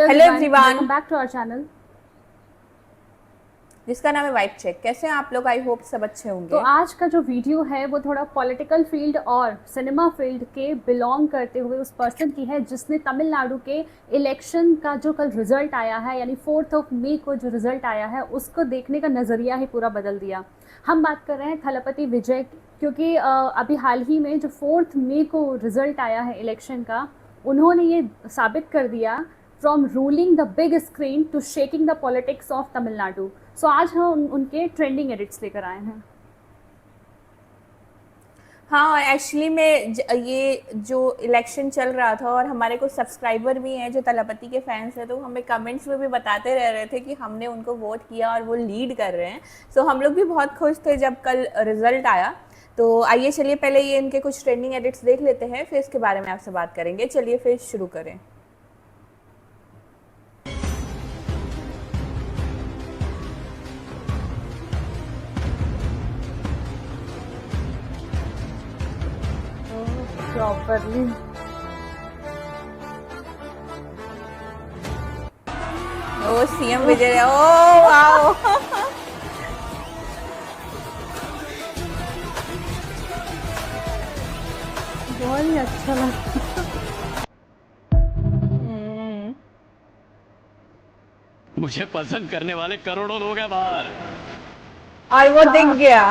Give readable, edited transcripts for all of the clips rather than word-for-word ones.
Hello everyone, welcome back to our channel. जिसका नाम है वाइब चेक। कैसे हैं आप लोग? आई होप सब अच्छे तो होंगे। आज का जो वीडियो है वो थोड़ा पॉलिटिकल फील्ड और सिनेमा फील्ड के बिलोंग करते हुए उस पर्सन की है जिसने तमिलनाडु के इलेक्शन का जो कल रिजल्ट आया है, यानी 4 मई को जो रिजल्ट आया है, उसको देखने का नज़रिया ही पूरा बदल दिया। हम बात कर रहे हैं थलपति विजय, क्योंकि अभी हाल ही में जो 4 मई को रिजल्ट आया है इलेक्शन का, उन्होंने ये साबित कर दिया from ruling the big screen to shaking the politics of Tamil Nadu. सो आज हम उनके ट्रेंडिंग एडिट्स लेकर आए हैं। हाँ, एक्चुअली में ये जो इलेक्शन चल रहा था और हमारे कुछ सब्सक्राइबर भी हैं जो तलपति के फैंस हैं, तो हमें कमेंट्स में भी बताते रह रहे थे कि हमने उनको वोट किया और वो लीड कर रहे हैं। सो हम लोग भी बहुत खुश थे जब कल रिजल्ट आया। तो आइए चलिए पहले ये इनके कुछ ट्रेंडिंग एडिट्स देख लेते हैं, फिर इसके बारे में आपसे बात करेंगे। चलिए फिर शुरू करें। प्रॉपरली ओ सीएम विजय, ओ वाओ। बहुत ही अच्छा लगा। मुझे पसंद करने वाले करोड़ों लोग हैं बाहर। और वो दिख गया।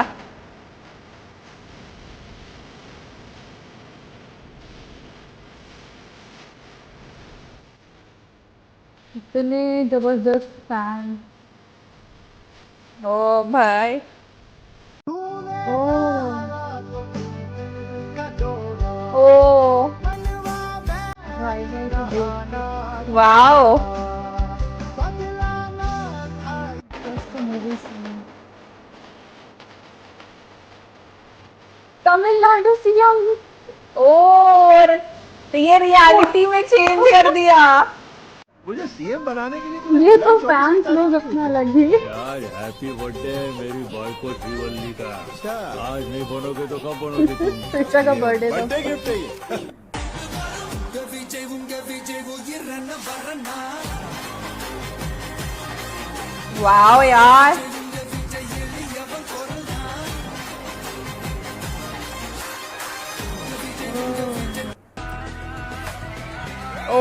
इतने जबरदस्त फैन। ओ भाई, ओ वाओ। तमिलनाडु सीएम। और तो ये रियलिटी में चेंज कर दिया। मुझे सीएम बनाने के लिए तो ये तो फैंस लोग अपना लगी। यार हैप्पी बर्थडे मेरी बॉयको श्रीवल्ली का। आज नहीं बनोगे तो कब बनोगे तुम? शिक्षा का बर्थडे था। बर्थडे गिफ्ट है ये। वाओ यार, ओ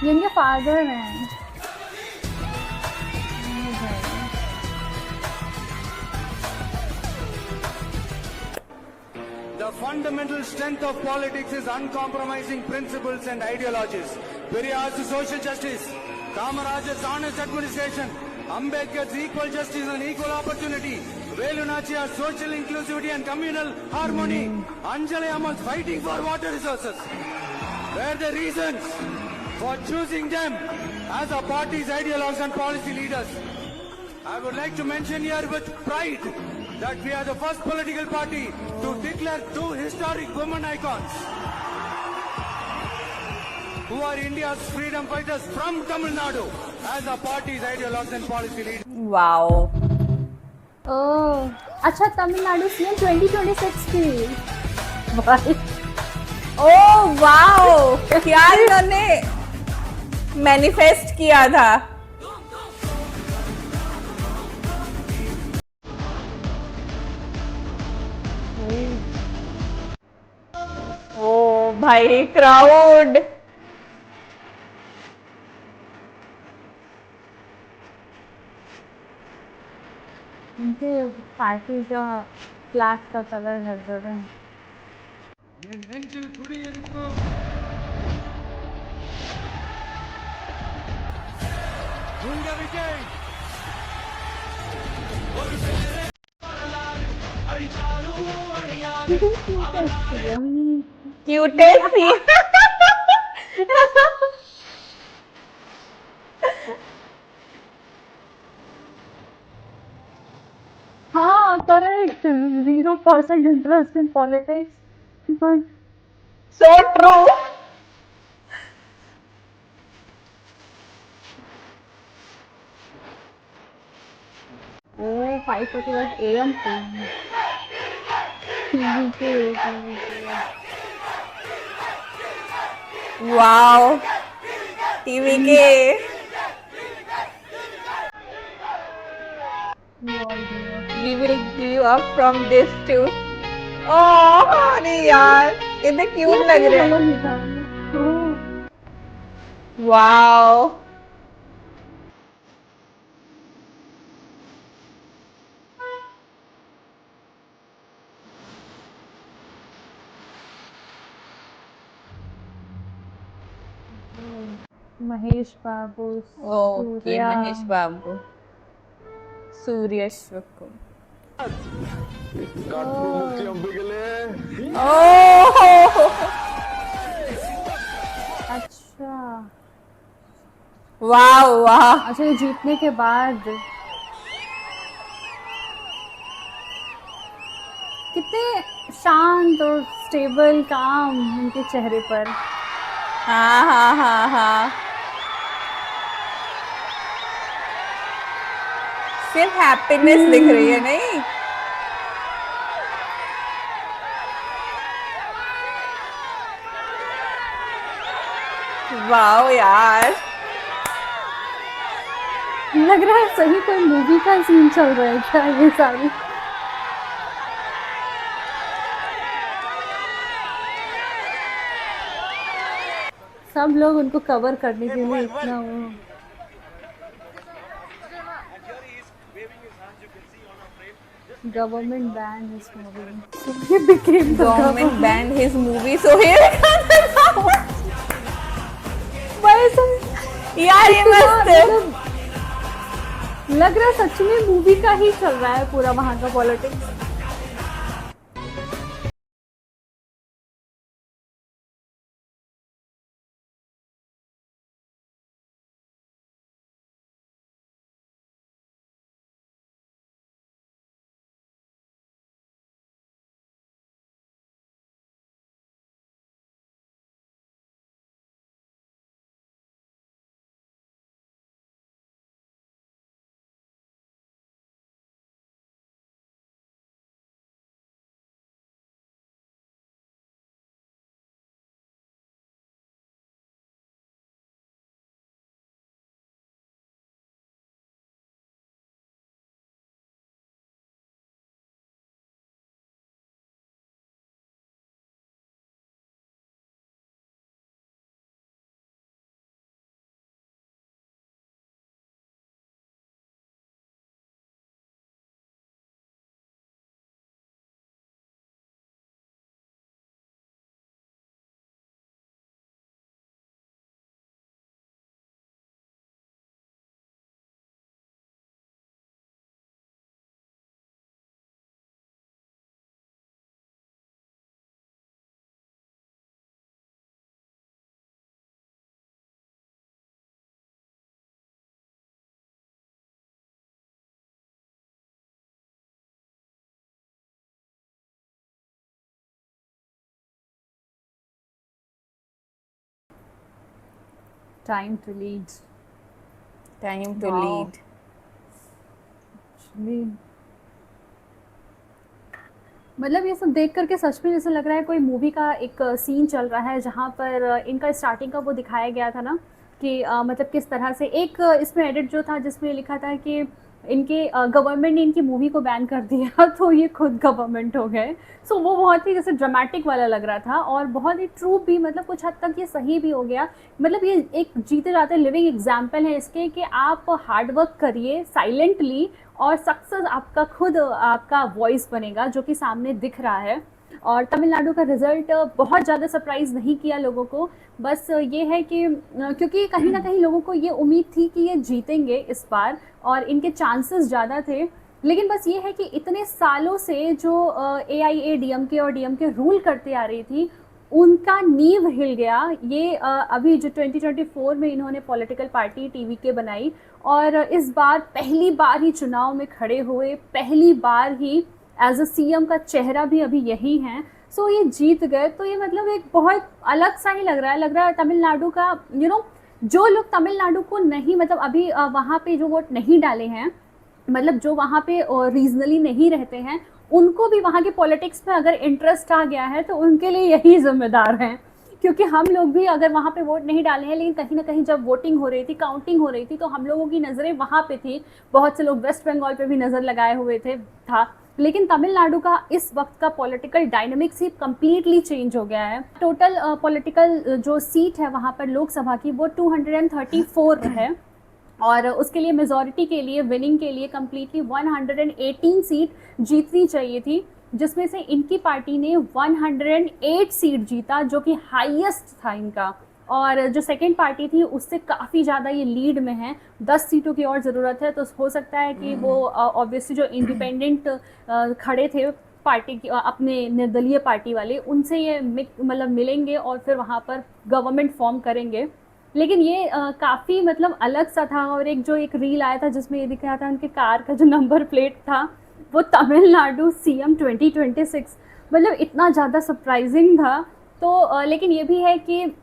ये इनके फादर हैं। The fundamental strength of politics is uncompromising principles and ideologies. Periyar's social justice, Kamarajar's honest administration, Ambedkar's equal justice and equal opportunity, Velu Nachiar's social inclusivity and communal harmony, Anjali Amman's fighting for water resources were the reasons for choosing them as our party's ideologues and policy leaders. I would like to mention here with pride that we are the first political party to declare two historic women icons who are India's freedom fighters from Tamil Nadu as our party's ideologues and policy leaders. Wow. ओह अच्छा, Tamil Nadu CM 2026 की। भाई oh wow, क्या इन्होंने manifest किया था। ओ भाई, crowd. इनके party का फ्लैग का कलर है। என் நெஞ்சில் குடியிருக்கும் உங்க விஜய் क्यूटेस्ट सी। हाँ correct, 0% interest in politics. So true. Oh 5:41 AM wow, TV के we will give up from this too. Oh, अरे यार कितने क्यूट लग रहे हैं. वाओ. महेश बाबू, ओके सूर्या, महेश बाबू, सूर्य शुक्ल. ओह अच्छा वाह वाह. अच्छा, ये जीतने के बाद कितने शांत और स्टेबल काम उनके चेहरे पर. हाँ हाँ हाँ हाँ. सिर्फ हैप्पीनेस दिख रही है नहीं. वाओ यार. लग रहा है सही कोई मूवी का सीन चल रहा है क्या ये सारी. सब लोग उनको कवर करने के लिए इतना वो. Government banned his movie. So he became the government band his movie so here. यार ये मस्त है. लग रहा है सच में मूवी का ही चल रहा है पूरा वहाँ का politics. Time to lead. Time to Wow. Lead. मतलब ये सब देख करके सच में जैसे लग रहा है कोई मूवी का एक सीन चल रहा है जहाँ पर इनका स्टार्टिंग का वो दिखाया गया था ना कि मतलब किस तरह से एक इसमें एडिट जो था जिसमें लिखा था कि इनके गवर्नमेंट ने इनकी मूवी को बैन कर दिया तो ये खुद गवर्नमेंट हो गए. सो वो बहुत ही जैसे ड्रामेटिक वाला लग रहा था और बहुत ही ट्रू भी, मतलब कुछ हद तक ये सही भी हो गया. मतलब ये एक जीते जाते लिविंग एग्जाम्पल है इसके कि आप हार्ड वर्क करिए साइलेंटली और सक्सेस आपका खुद आपका वॉइस बनेगा जो कि सामने दिख रहा है. और तमिलनाडु का रिज़ल्ट बहुत ज़्यादा सरप्राइज़ नहीं किया लोगों को. बस ये है कि क्योंकि कहीं ना कहीं लोगों को ये उम्मीद थी कि ये जीतेंगे इस बार और इनके चांसेस ज़्यादा थे. लेकिन बस ये है कि इतने सालों से जो AIADMK और DMK रूल करते आ रही थी उनका नींव हिल गया. ये अभी जो 2024 में इन्होंने पॉलिटिकल पार्टी TVK बनाई और इस बार पहली बार ही चुनाव में खड़े हुए, पहली बार ही एज अ CM का चेहरा भी अभी यही हैं. सो ये जीत गए तो ये मतलब एक बहुत अलग सा ही लग रहा है तमिलनाडु का. जो लोग तमिलनाडु को नहीं, मतलब अभी वहाँ पे जो वोट नहीं डाले हैं, मतलब जो वहाँ पे रीजनली नहीं रहते हैं, उनको भी वहाँ के पॉलिटिक्स में अगर इंटरेस्ट आ गया है तो उनके लिए यही जिम्मेदार हैं क्योंकि हम लोग भी अगर वहाँ पे वोट नहीं डाले हैं, लेकिन कहीं ना कहीं जब वोटिंग हो रही थी, काउंटिंग हो रही थी, तो हम लोगों की नज़रें वहाँ पे थी। बहुत से लोग वेस्ट बंगाल पे भी नज़र लगाए हुए था, लेकिन तमिलनाडु का इस वक्त का पॉलिटिकल डायनामिक्स ही कम्प्लीटली चेंज हो गया है। टोटल पॉलिटिकल जो सीट है वहाँ पर लोकसभा की वो 234 है, और उसके लिए मेजॉरिटी के लिए, विनिंग के लिए कम्प्लीटली 118 सीट जीतनी चाहिए थी, जिसमें से इनकी पार्टी ने 108 सीट जीता, जो कि हाईएस्ट था इनका। और जो सेकंड पार्टी थी उससे काफ़ी ज़्यादा ये लीड में है, 10 सीटों की और ज़रूरत है। तो हो सकता है कि वो ऑब्वियसली जो इंडिपेंडेंट खड़े थे पार्टी की, अपने निर्दलीय पार्टी वाले, उनसे ये मतलब मिलेंगे और फिर वहाँ पर गवर्नमेंट फॉर्म करेंगे। लेकिन ये काफ़ी मतलब अलग सा था। और एक रील आया था जिसमें ये दिख रहा था उनके कार का जो नंबर प्लेट था वो तमिलनाडु सीएम 2026, मतलब इतना ज़्यादा सरप्राइजिंग था। तो लेकिन ये भी है कि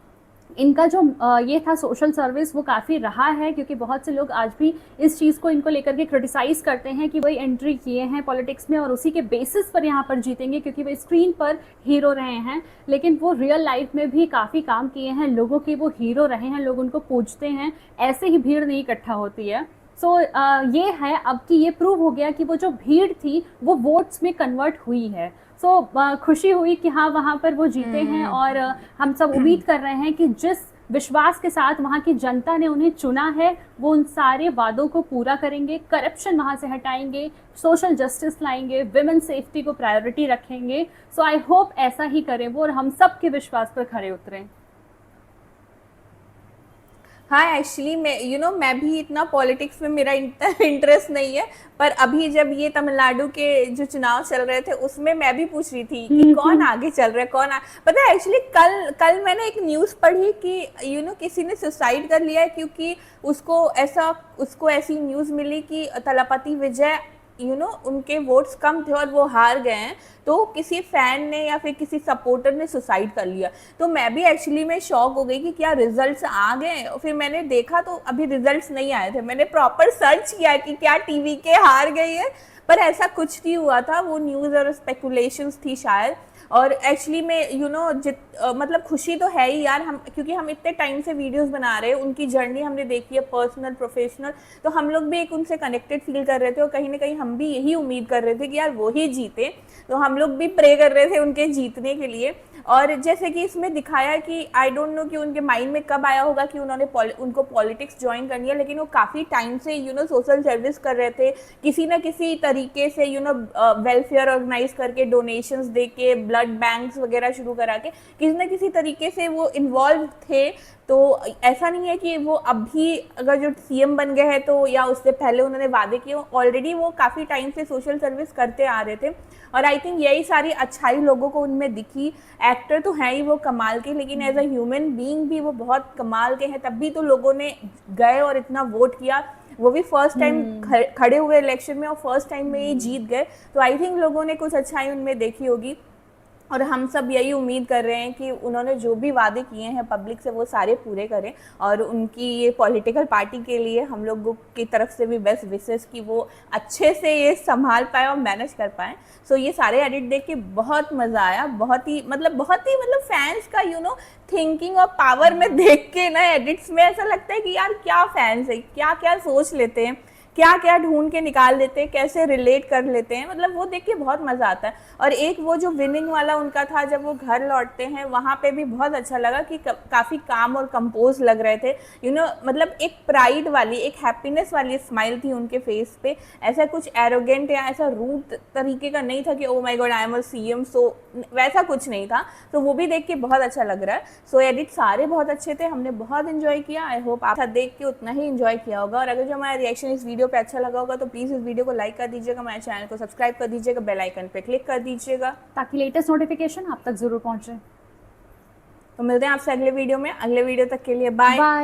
इनका जो ये था सोशल सर्विस वो काफ़ी रहा है, क्योंकि बहुत से लोग आज भी इस चीज़ को इनको लेकर के क्रिटिसाइज़ करते हैं कि वही एंट्री किए हैं पॉलिटिक्स में और उसी के बेसिस पर यहाँ पर जीतेंगे, क्योंकि वो स्क्रीन पर हीरो रहे हैं, लेकिन वो रियल लाइफ में भी काफ़ी काम किए हैं, लोगों के वो हीरो रहे हैं, लोग उनको पूजते हैं। ऐसे ही भीड़ नहीं इकट्ठा होती है। सो ये है अब कि ये प्रूव हो गया कि वो जो भीड़ थी वो वोट्स में कन्वर्ट हुई है। सो खुशी हुई कि हाँ वहाँ पर वो जीते हैं, और हम सब उम्मीद कर रहे हैं कि जिस विश्वास के साथ वहाँ की जनता ने उन्हें चुना है वो उन सारे वादों को पूरा करेंगे, करप्शन वहाँ से हटाएंगे, सोशल जस्टिस लाएंगे, विमेन सेफ्टी को प्रायोरिटी रखेंगे। सो आई होप ऐसा ही करें वो, और हम सब के विश्वास पर खरे उतरें। हाँ एक्चुअली मैं भी इतना पॉलिटिक्स में मेरा इंटरेस्ट नहीं है, पर अभी जब ये तमिलनाडु के जो चुनाव चल रहे थे उसमें मैं भी पूछ रही थी कि कौन आगे चल रहा है, पता है एक्चुअली कल मैंने एक न्यूज़ पढ़ी कि किसी ने सुसाइड कर लिया है, क्योंकि उसको ऐसी न्यूज़ मिली कि तलपति विजय उनके वोट्स कम थे और वो हार गए हैं, तो किसी फैन ने या फिर किसी सपोर्टर ने सुसाइड कर लिया। तो मैं भी एक्चुअली में शॉक हो गई कि क्या रिजल्ट्स आ गए। फिर मैंने देखा तो अभी रिजल्ट्स नहीं आए थे, मैंने प्रॉपर सर्च किया कि क्या टीवी के हार गई है, पर ऐसा कुछ नहीं हुआ था, वो न्यूज़ और स्पेकुलेशंस थी शायद। और एक्चुअली में मतलब खुशी तो है ही यार, क्योंकि हम इतने टाइम से वीडियोस बना रहे हैं, उनकी जर्नी हमने देखी है, पर्सनल प्रोफेशनल, तो हम लोग भी एक उनसे कनेक्टेड फील कर रहे थे, और कहीं ना कहीं हम भी यही उम्मीद कर रहे थे कि यार वो ही जीते। तो हम लोग भी प्रे कर रहे थे उनके जीतने के लिए। और जैसे कि इसमें दिखाया कि आई डोंट नो कि उनके माइंड में कब आया होगा कि उनको पॉलिटिक्स ज्वाइन करनी है, लेकिन वो काफ़ी टाइम से सोशल सर्विस कर रहे थे, किसी न किसी तरीके से वेलफेयर ऑर्गेनाइज करके, डोनेशंस दे के, ब्लड बैंक्स वगैरह शुरू करा के किसी न किसी तरीके से वो इन्वॉल्व थे। तो ऐसा नहीं है कि वो अभी अगर जो सीएम बन गए हैं तो, या उससे पहले उन्होंने वादे किए, ऑलरेडी वो काफ़ी टाइम से सोशल सर्विस करते आ रहे थे। और आई थिंक यही सारी अच्छाई लोगों को उनमें दिखी। एक्टर तो हैं ही वो कमाल के, लेकिन एज अ ह्यूमन बीइंग भी वो बहुत कमाल के हैं, तब भी तो लोगों ने गए और इतना वोट किया, वो भी फर्स्ट टाइम खड़े हुए इलेक्शन में और फर्स्ट टाइम में ये जीत गए। तो आई थिंक लोगों ने कुछ अच्छाई उनमें देखी होगी, और हम सब यही उम्मीद कर रहे हैं कि उन्होंने जो भी वादे किए हैं पब्लिक से वो सारे पूरे करें, और उनकी ये पॉलिटिकल पार्टी के लिए हम लोगों की तरफ से भी बेस्ट विशेस कि वो अच्छे से ये संभाल पाए और मैनेज कर पाएँ। सो ये सारे एडिट देख के बहुत मज़ा आया, बहुत ही मतलब फैंस का थिंकिंग और पावर में देख के ना एडिट्स में ऐसा लगता है कि यार क्या फैंस है, क्या क्या सोच लेते हैं, क्या क्या ढूंढ के निकाल देते हैं, कैसे रिलेट कर लेते हैं, मतलब वो देख के बहुत मज़ा आता है। और एक वो जो विनिंग वाला उनका था जब वो घर लौटते हैं, वहाँ पे भी बहुत अच्छा लगा कि काफ़ी काम और कंपोज लग रहे थे, मतलब एक प्राइड वाली, एक हैप्पीनेस वाली स्माइल थी उनके फेस पे। ऐसा कुछ एरोगेंट या ऐसा रूड तरीके का नहीं था कि oh my god I am a CM, so वैसा कुछ नहीं था। तो वो भी देख के बहुत अच्छा लग रहा है। सो एडिट सारे बहुत अच्छे थे, हमने बहुत इन्जॉय किया। आई होप आप देख के उतना ही इन्जॉय किया होगा। और अगर जो हमारा रिएक्शन इस वीडियो पे अच्छा लगा होगा तो प्लीज़ इस वीडियो को लाइक कर दीजिएगा, हमारे चैनल को सब्सक्राइब कर दीजिएगा, बेल आइकन पे क्लिक कर दीजिएगा ताकि लेटेस्ट नोटिफिकेशन आप तक जरूर पहुंचे। तो मिलते हैं आपसे अगले वीडियो में। अगले वीडियो तक के लिए बाय।